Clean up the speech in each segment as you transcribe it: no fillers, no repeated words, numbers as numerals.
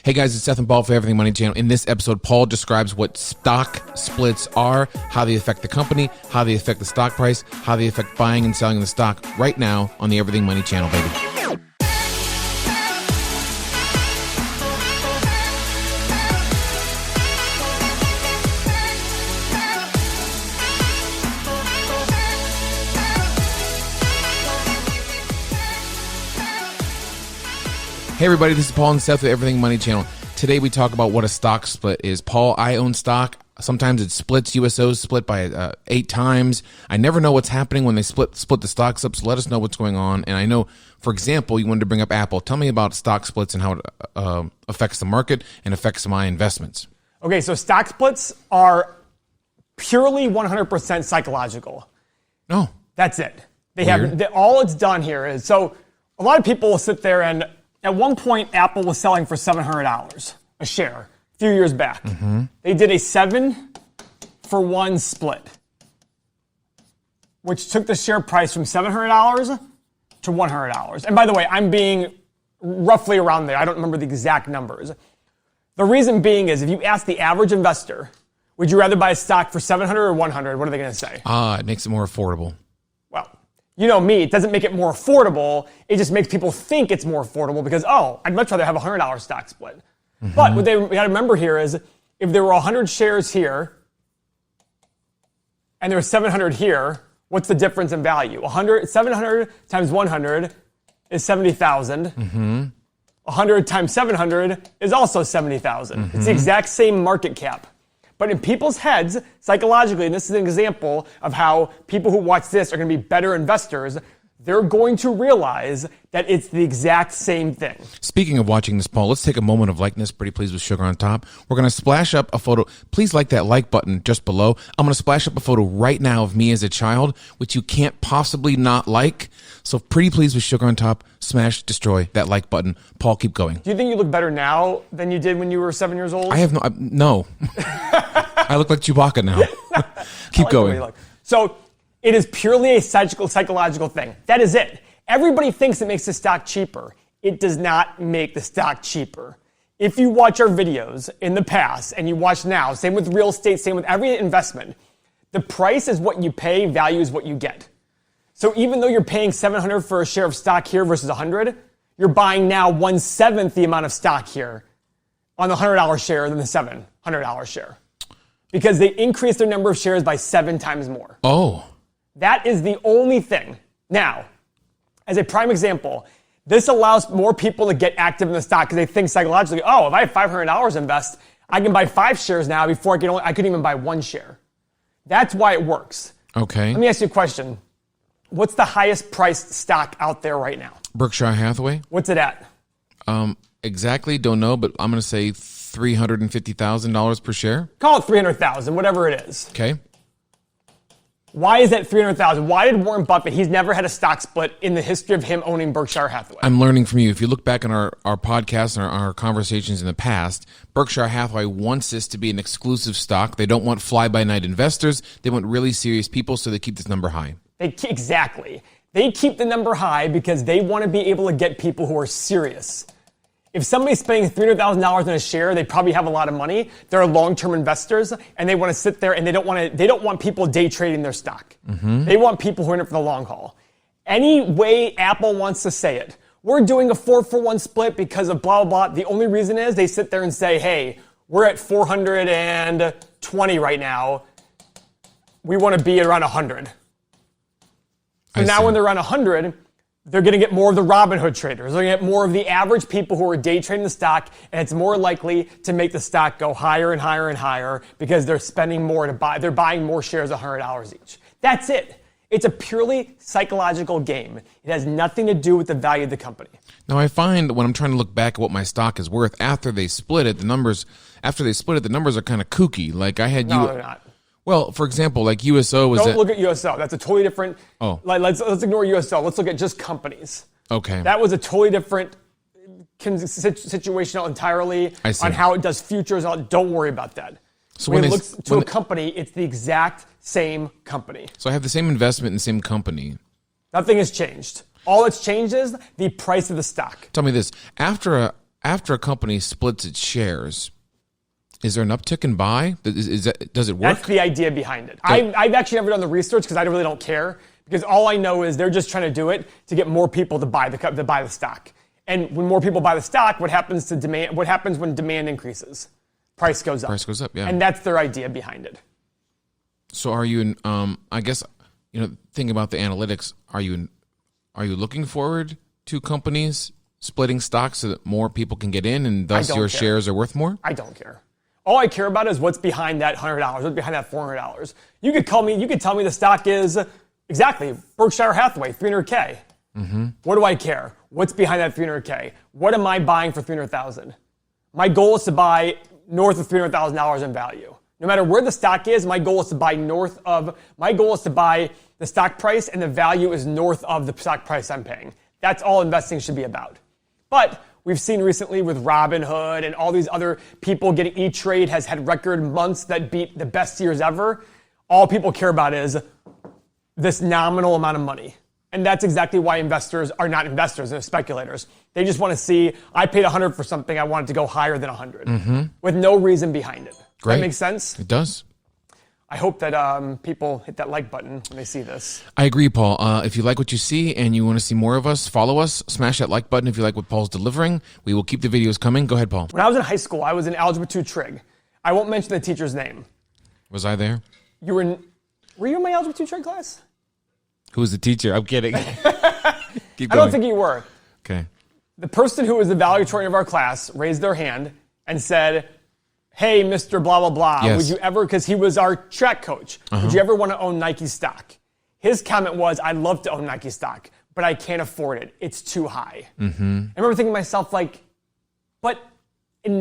Hey guys, it's Seth and Paul for Everything Money Channel. In this episode, Paul describes what stock splits are, how they affect the company, how they affect the stock price, how they affect buying and selling the stock right now on the Everything Money Channel, baby. Hey everybody, this is Paul and Seth with Everything Money Channel. Today we talk about what a stock split is. Paul, I own stock. Sometimes it splits. USO's split by 8 times. I never know what's happening when they split the stocks up, so let us know what's going on. And I know, for example, you wanted to bring up Apple. Tell me about stock splits and how it affects the market and affects my investments. Okay, so stock splits are purely 100% psychological. No. That's it. Weird. All it's done here is, so a lot of people will sit there and at one point, Apple was selling for $700 a share a few years back. Mm-hmm. They did a 7-for-1 split, which took the share price from $700 to $100. And by the way, I'm being roughly around there. I don't remember the exact numbers. The reason being is if you ask the average investor, would you rather buy a stock for $700 or $100? What are they going to say? It makes it more affordable. Well, you know me, it doesn't make it more affordable. It just makes people think it's more affordable because, I'd much rather have a $100 stock split. Mm-hmm. But what we got to remember here is if there were 100 shares here and there were 700 here, what's the difference in value? 700 times 100 is 70,000. Mm-hmm. 100 times 700 is also 70,000. Mm-hmm. It's the exact same market cap. But in people's heads, psychologically, and this is an example of how people who watch this are going to be better investors, they're going to realize that it's the exact same thing. Speaking of watching this, Paul, let's take a moment of likeness, pretty please with sugar on top. We're going to splash up a photo. Please like that like button just below. I'm going to splash up a photo right now of me as a child, which you can't possibly not like. So pretty please with sugar on top, smash, destroy that like button. Paul, keep going. Do you think you look better now than you did when you were 7 years old? I have no. I look like Chewbacca now. Keep going. So it is purely a psychological thing. That is it. Everybody thinks it makes the stock cheaper. It does not make the stock cheaper. If you watch our videos in the past and you watch now, same with real estate, same with every investment, the price is what you pay, value is what you get. So even though you're paying $700 for a share of stock here versus $100, you're buying now 1/7 the amount of stock here on the $100 share than the $700 share. Because they increased their number of shares by 7 times more. Oh. That is the only thing. Now, as a prime example, this allows more people to get active in the stock because they think psychologically, if I have $500 invest, I can buy 5 shares now before I could even buy 1 share. That's why it works. Okay. Let me ask you a question. What's the highest priced stock out there right now? Berkshire Hathaway. What's it at? Exactly, don't know, but I'm going to say $350,000 per share. Call it $300,000, whatever it is. Okay. Why is that $300,000? Why did Warren Buffett, he's never had a stock split in the history of him owning Berkshire Hathaway? I'm learning from you. If you look back on our podcasts and our conversations in the past, Berkshire Hathaway wants this to be an exclusive stock. They don't want fly-by-night investors. They want really serious people, so they keep this number high. Exactly. They keep the number high because they want to be able to get people who are serious. If somebody's spending $300,000 on a share, they probably have a lot of money. They're long-term investors, and they want to sit there and they don't want people day trading their stock. Mm-hmm. They want people who are in it for the long haul. Any way Apple wants to say it, we're doing a 4-for-1 split because of blah, blah, blah. The only reason is they sit there and say, hey, we're at 420 right now. We want to be at around 100. So now when they're around 100, they're going to get more of the Robinhood traders. They're going to get more of the average people who are day trading the stock, and it's more likely to make the stock go higher and higher and higher because they're spending more to buy. They're buying more shares at $100 each. That's it. It's a purely psychological game. It has nothing to do with the value of the company. Now, I find when I'm trying to look back at what my stock is worth after they split it, the numbers are kind of kooky. Like I had No, they're not. Well, for example, like USO was. Don't look at USO. That's a totally different. Oh. Let's ignore USO. Let's look at just companies. Okay. That was a totally different situation entirely on how it does futures. Don't worry about that. So when it looks to a company, it's the exact same company. So I have the same investment in the same company. Nothing has changed. All that's changed is the price of the stock. Tell me this. After after a company splits its shares, is there an uptick in buy? Does it work? That's the idea behind it. I've actually never done the research because I really don't care. Because all I know is they're just trying to do it to get more people to buy the stock. And when more people buy the stock, what happens to demand? What happens when demand increases? Price goes up. Price goes up, yeah. And that's their idea behind it. So are you in, I guess, thinking about the analytics, are you looking forward to companies splitting stocks so that more people can get in and thus your shares are worth more? I don't care. All I care about is what's behind that $100, what's behind that $400. You could tell me the stock is exactly Berkshire Hathaway, 300K. Mm-hmm. What do I care? What's behind that 300K? What am I buying for 300,000? My goal is to buy north of $300,000 in value. No matter where the stock is, my goal is to buy the stock price and the value is north of the stock price I'm paying. That's all investing should be about. But we've seen recently with Robinhood and all these other people getting E-Trade has had record months that beat the best years ever. All people care about is this nominal amount of money. And that's exactly why investors are not investors, they're speculators. They just want to see, I paid 100 for something, I want it to go higher than 100 with no reason behind it. Great. That makes sense? It does. I hope that people hit that like button when they see this. I agree, Paul. If you like what you see and you want to see more of us, follow us. Smash that like button if you like what Paul's delivering. We will keep the videos coming. Go ahead, Paul. When I was in high school, I was in Algebra 2 Trig. I won't mention the teacher's name. Was I there? Were you in my Algebra 2 Trig class? Who was the teacher? I'm kidding. Keep going. I don't think you were. Okay. The person who was the valedictorian of our class raised their hand and said, hey, Mr. blah, blah, blah, yes. Would you ever, because he was our track coach, would you ever want to own Nike stock? His comment was, I'd love to own Nike stock, but I can't afford it. It's too high. Mm-hmm. I remember thinking to myself, and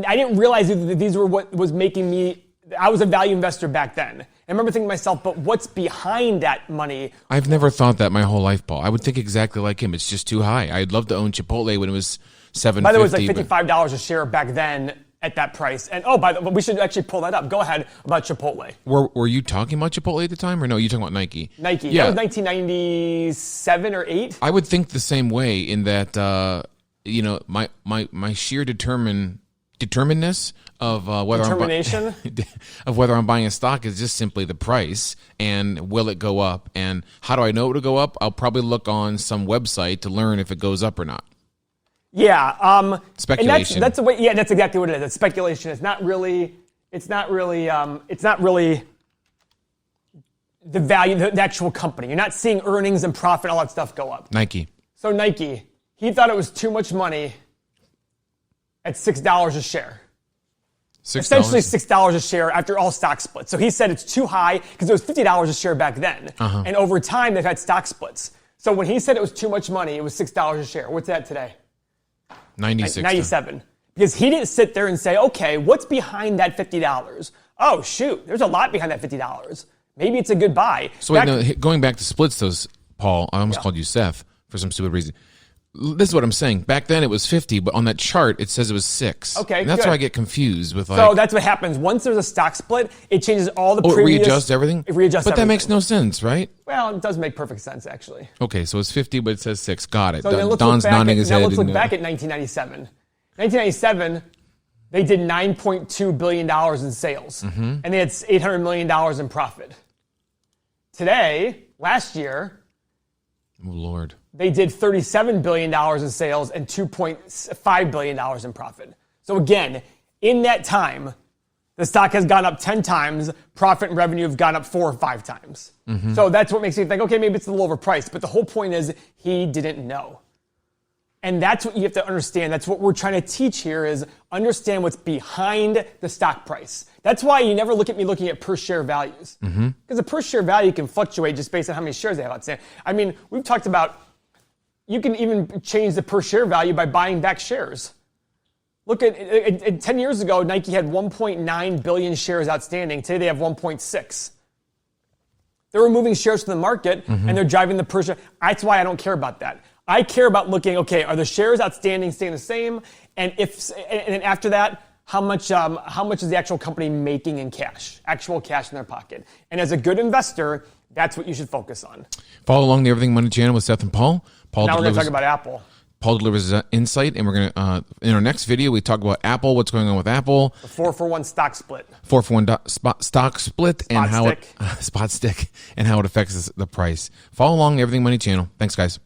I didn't realize that these were what was making me, I was a value investor back then. I remember thinking to myself, but what's behind that money? I've never thought that my whole life, Paul. I would think exactly like him. It's just too high. I'd love to own Chipotle when it was $7.50. By the way, it was like $55 a share back then at that price. And by the way, we should actually pull that up. Go ahead about Chipotle. Were you talking about Chipotle at the time, or no? You talking about Nike? Nike. Yeah. That was 1997 or 8. I would think the same way in that my sheer determinedness of whether I'm buying a stock is just simply the price and will it go up, and how do I know it'll go up? I'll probably look on some website to learn if it goes up or not. Yeah, speculation. And that's the way. Yeah, that's exactly what it is. It's speculation. It's not really the value, the actual company. You're not seeing earnings and profit, all that stuff go up. Nike. So Nike, he thought it was too much money at $6 a share. Essentially $6 a share after all stock splits. So he said it's too high because it was $50 a share back then. And over time, they've had stock splits. So when he said it was too much money, it was $6 a share. What's that today? 97. Because he didn't sit there and say, okay, what's behind that $50? Oh, shoot, there's a lot behind that $50. Maybe it's a good buy. So going back to splits, Paul, I almost called you Seth for some stupid reason. This is what I'm saying. Back then it was 50, but on that chart it says it was 6. Okay, and that's why I get confused with So that's what happens. Once there's a stock split, it changes all the previous... it readjusts everything? It readjusts everything. But that makes no sense, right? Well, it does make perfect sense, actually. Okay, so it's 50, but it says 6. Got it. So then Don's nodding his head. Now let's look back at 1997. 1997, they did $9.2 billion in sales, and they had $800 million in profit. Today, last year... Oh, Lord. They did $37 billion in sales and $2.5 billion in profit. So again, in that time, the stock has gone up 10 times, profit and revenue have gone up 4 or 5 times. So that's what makes me think, okay, maybe it's a little overpriced. But the whole point is he didn't know. And that's what you have to understand. That's what we're trying to teach here is understand what's behind the stock price. That's why you never look at me looking at per share values. Because the per share value can fluctuate just based on how many shares they have outstanding. I mean, we've talked about you can even change the per share value by buying back shares. Look at 10 years ago, Nike had 1.9 billion shares outstanding. Today they have 1.6. They're removing shares from the market and they're driving the per share. That's why I don't care about that. I care about looking, okay, are the shares outstanding staying the same? And then after that, how much is the actual company making in cash, actual cash in their pocket? And as a good investor, that's what you should focus on. Follow along the Everything Money channel with Seth and Paul. Now we're going to talk about Apple. Paul delivers insight, and we're going to, in our next video, we talk about Apple, what's going on with Apple. The 4-for-1 stock split. 4-for-1 stock split and how it, spot stick, and how it affects the price. Follow along the Everything Money channel. Thanks, guys.